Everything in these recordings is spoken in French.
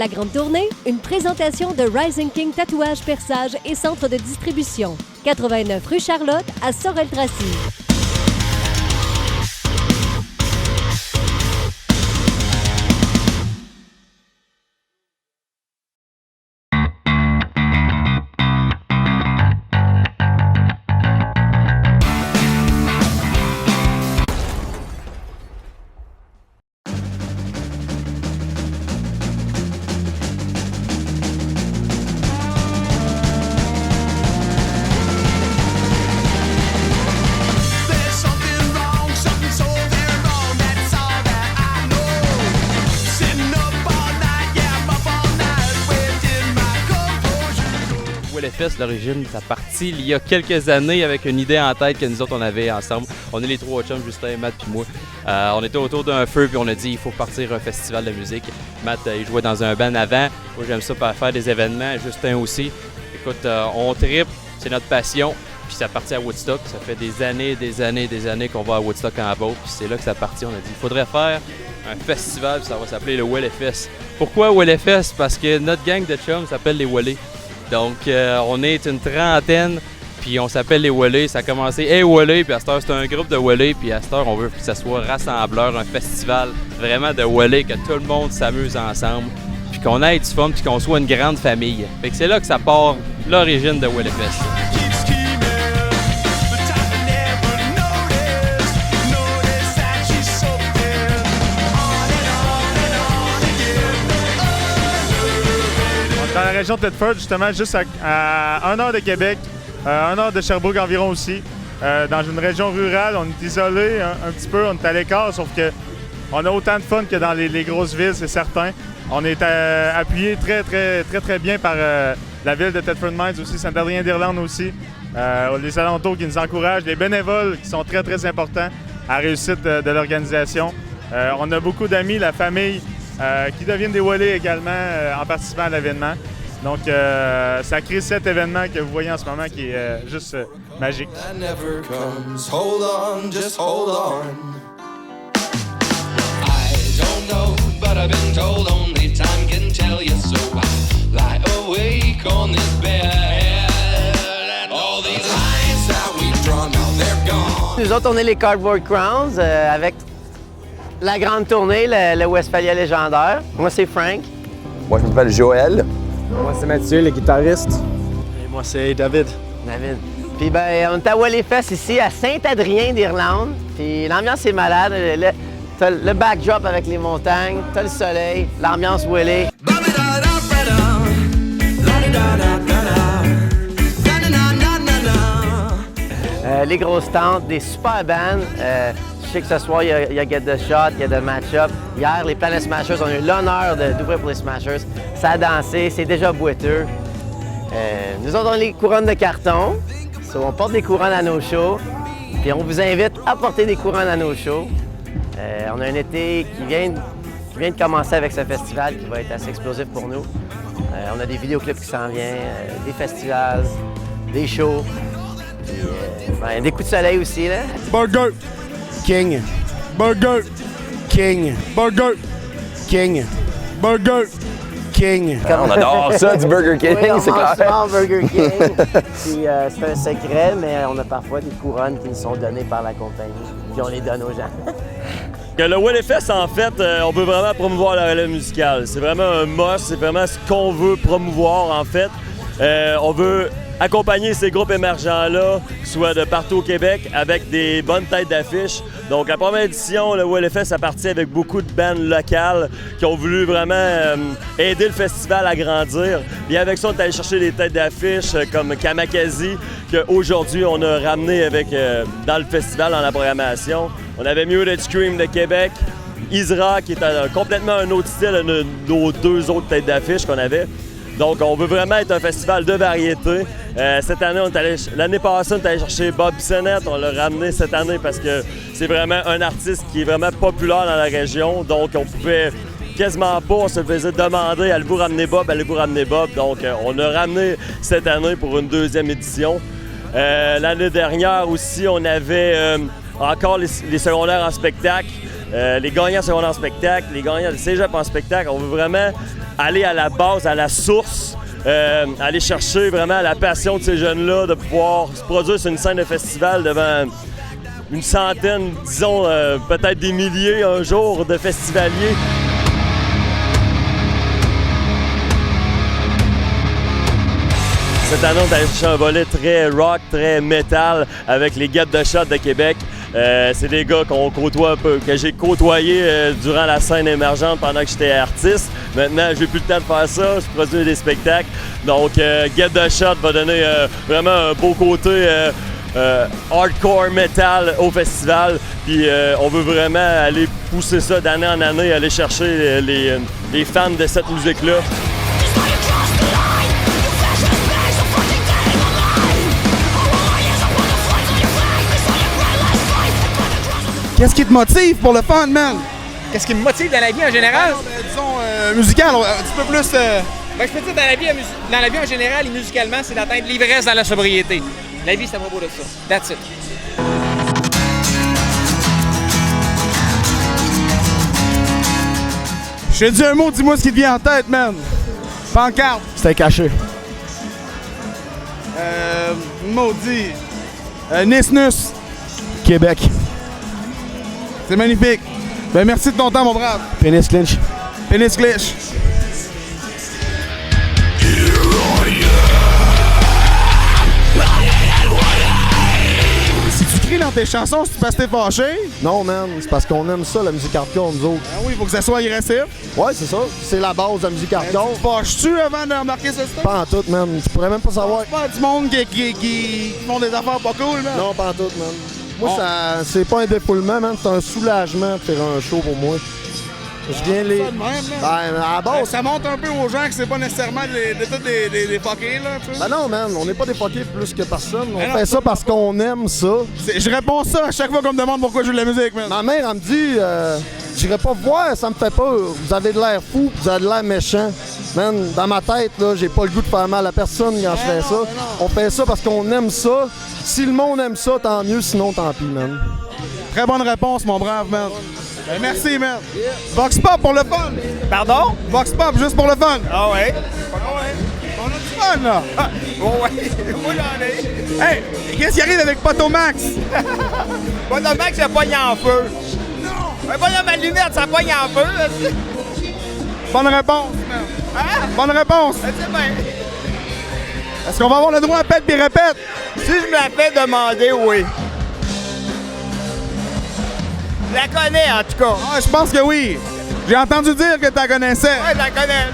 La Grande Tournée, une présentation de Rising King Tatouage, Perçage et Centre de distribution. 89 rue Charlotte à Sorel-Tracy. WellFest, l'origine, ça partit il y a quelques années avec une idée en tête que nous autres on avait ensemble. On est les trois chums, Justin, Matt puis moi. On était autour d'un feu puis on a dit il faut partir un festival de musique. Matt, il jouait dans un band avant. Moi j'aime ça pour faire des événements. Justin aussi. Écoute, on trippe, c'est notre passion. Puis ça partit à Woodstock. Ça fait des années qu'on va à Woodstock en boat. Puis c'est là que ça partit. On a dit il faudrait faire un festival, puis ça va s'appeler le WellFest. Pourquoi WellFest? Parce que notre gang de chums s'appelle les Wellés. Donc, on est une trentaine, puis on s'appelle les Wellés. Ça a commencé Hey Wellés, puis à cette heure, c'est un groupe de Wellés, puis à cette heure, on veut que ça soit rassembleur, un festival vraiment de Wellés, que tout le monde s'amuse ensemble, puis qu'on ait du fun, puis qu'on soit une grande famille. Fait que c'est là que ça part l'origine de WellFest. Dans la région de Thetford, justement, juste à 1 heure de Québec, 1 heure de Sherbrooke environ aussi. Dans une région rurale, on est isolé un petit peu, on est à l'écart, sauf qu'on a autant de fun que dans les grosses villes, c'est certain. On est appuyé très bien par la ville de Thetford Mines aussi, Saint-Adrien-d'Irlande aussi, les alentours qui nous encouragent, les bénévoles qui sont très importants à la réussite de l'organisation. On a beaucoup d'amis, la famille, qui deviennent des Wellés également en participant à l'événement. Donc, ça crée cet événement que vous voyez en ce moment qui est juste magique. Nous autres, on est les Cardboard Crowns avec La Grande Tournée, le Westphalia légendaire. Moi, c'est Frank. Moi, je m'appelle Joël. Moi, c'est Mathieu, le guitariste. Et moi, c'est David. David. Puis, ben, on est à WellFest ici, à Saint-Adrien-d'Irlande. Puis, l'ambiance est malade. T'as le backdrop avec les montagnes, t'as le soleil, l'ambiance Wellé. Les grosses tentes, des super bands. Je sais que ce soir, il y a Get the Shot, il y a The Matchup. Hier, les Planet Smashers ont eu l'honneur d'ouvrir pour les Smashers. Ça a dansé, c'est déjà boiteux. Nous autres, on a les couronnes de carton. On porte des couronnes à nos shows. Puis on vous invite à porter des couronnes à nos shows. On a un été qui vient de commencer avec ce festival qui va être assez explosif pour nous. On a des vidéoclips qui s'en viennent, des festivals, des shows. Puis, des coups de soleil aussi, là. Burger King. Burger King. Burger King. Burger King. On adore ça, du Burger King, oui, c'est clair. On mange Burger King. Puis, c'est un secret, mais on a parfois des couronnes qui nous sont données par la compagnie, puis on les donne aux gens. Que le WellFest, en fait, on veut vraiment promouvoir la relève musicale. C'est vraiment un must, c'est vraiment ce qu'on veut promouvoir, en fait. On veut accompagner ces groupes émergents-là, soit de partout au Québec, avec des bonnes têtes d'affiche. Donc, la première édition, le WellFest a parti avec beaucoup de bandes locales qui ont voulu vraiment aider le festival à grandir. Puis avec ça, on est allé chercher des têtes d'affiche comme Kamakazi, qu'aujourd'hui, on a ramené avec, dans le festival, dans la programmation. On avait Muted Scream de Québec, Isra, qui est complètement un autre style de nos deux autres têtes d'affiche qu'on avait. Donc, on veut vraiment être un festival de variété. Cette année, l'année passée, on est allé chercher Bob Bissonnette. On l'a ramené cette année parce que c'est vraiment un artiste qui est vraiment populaire dans la région. Donc, on pouvait quasiment pas, on se faisait demander « Allez-vous ramener Bob? Allez-vous ramener Bob? » Donc, on a ramené cette année pour une deuxième édition. L'année dernière aussi, on avait encore les secondaires en spectacle. les gagnants secondaires en spectacle, les gagnants de cégep en spectacle. On veut vraiment aller à la base, à la source, aller chercher vraiment la passion de ces jeunes-là, de pouvoir se produire sur une scène de festival devant une centaine, disons peut-être des milliers un jour de festivaliers. Cette année, on a cherché un volet très rock, très metal avec les Get the Shot de Québec. C'est des gars qu'on côtoie un peu, que j'ai côtoyé durant la scène émergente pendant que j'étais artiste. Maintenant, j'ai plus le temps de faire ça, je produis des spectacles. Donc, Get the Shot va donner vraiment un beau côté hardcore metal au festival. Puis on veut vraiment aller pousser ça d'année en année, aller chercher les fans de cette musique-là. Qu'est-ce qui te motive pour le fun, man? Qu'est-ce qui me motive dans la vie en général? Disons, musical, un petit peu plus... Ben, je peux dire dans la vie en général et musicalement, c'est d'atteindre l'ivresse dans la sobriété. La vie, c'est à propos de ça. That's it. Je te dis un mot, dis-moi ce qui te vient en tête, man. Pancarte. C'était caché. Maudit. Nisnus. Québec. C'est magnifique. Ben merci de ton temps, mon brave. Pénis clinch. Pénis clinch. Si tu cries dans tes chansons, c'est parce que t'es fâché? Non, man, c'est parce qu'on aime ça, la musique hardcore, nous autres. Ah oui, il faut que ça soit agressif. Ouais, c'est ça. C'est la base de la musique hardcore. Tu fâches-tu avant de remarquer ce stuff? Pas en tout, man. Tu pourrais même pas savoir. Pas du monde qui font des affaires pas cool, man. Non, pas en tout, man. Moi, ça, c'est pas un défoulement, man. C'est un soulagement de faire un show pour moi. Je viens les. Ben, à la base. Ça montre un peu aux gens que c'est pas nécessairement de tous des fuckés, là, tu sais. Ben non, man, on n'est pas des fuckés plus que personne. On non, fait ça parce qu'on aime ça. Je réponds ça à chaque fois qu'on me demande pourquoi je joue de la musique, man. Ma mère, elle me dit, j'irai pas voir, ça me fait peur. Vous avez de l'air fou, vous avez de l'air méchant. Man, dans ma tête, là, j'ai pas le goût de faire mal à personne quand je fais ça. On fait ça parce qu'on aime ça. Si le monde aime ça, tant mieux, sinon tant pis, man. Très bonne réponse, mon brave, man. Merci, man. Yeah. Vox Pop pour le fun. Pardon? Vox Pop juste pour le fun. Ah ouais? On a du fun, là. Ah, ouais. Moi, j'en ai. Hey, qu'est-ce qui arrive avec Potomax? Potomax, ça pogne en feu. Non! Pas dans ma lunette, ça pogne en feu. Bonne réponse, man. Hein? Bonne réponse. C'est bien. Est-ce qu'on va avoir le droit à pète puis répète? Si je me la fais demander, oui. Je la connais, en tout cas. Ah, je pense que oui. J'ai entendu dire que tu la connaissais. Ouais, je la connais.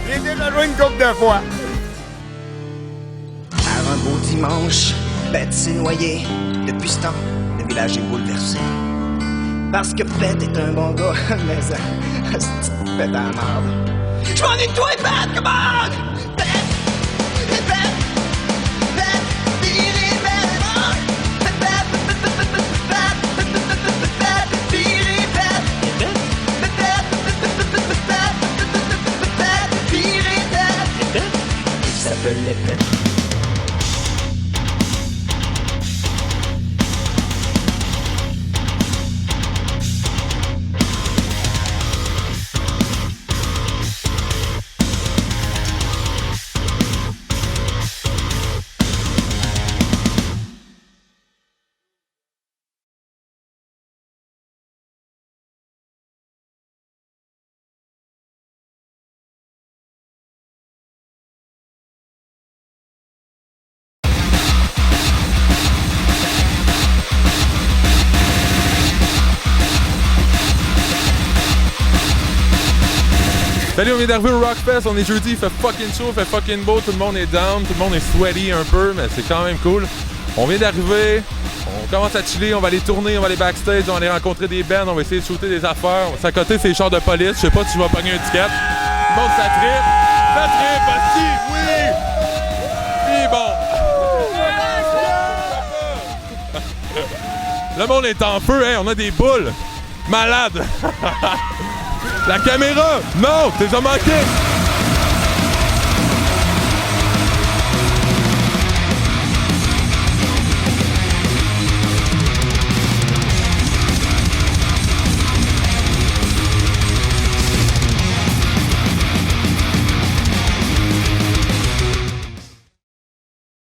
J'ai déjà joué une couple de fois. Par un beau dimanche, Bête s'est noyée. Depuis ce temps, le village est bouleversé. Parce que Bête est un bon gars, mais c'est une bête à la merde. Je m'ennuie de toi, Bête, come on! Bête! Salut, on vient d'arriver au Rockfest, on est jeudi, il fait fucking chaud, il fait fucking beau, tout le monde est down, tout le monde est sweaty un peu, mais c'est quand même cool. On vient d'arriver, on commence à chiller, on va aller tourner, on va aller backstage, on va aller rencontrer des bands, on va essayer de shooter des affaires. S'accoter ces chars de police, je sais pas si tu vas pogner un ticket. Tout le monde, ça trippe, aussi, oui! Puis bon. Le monde est en feu, hein, on a des boules. Malade! La caméra! Non! T'es manqué!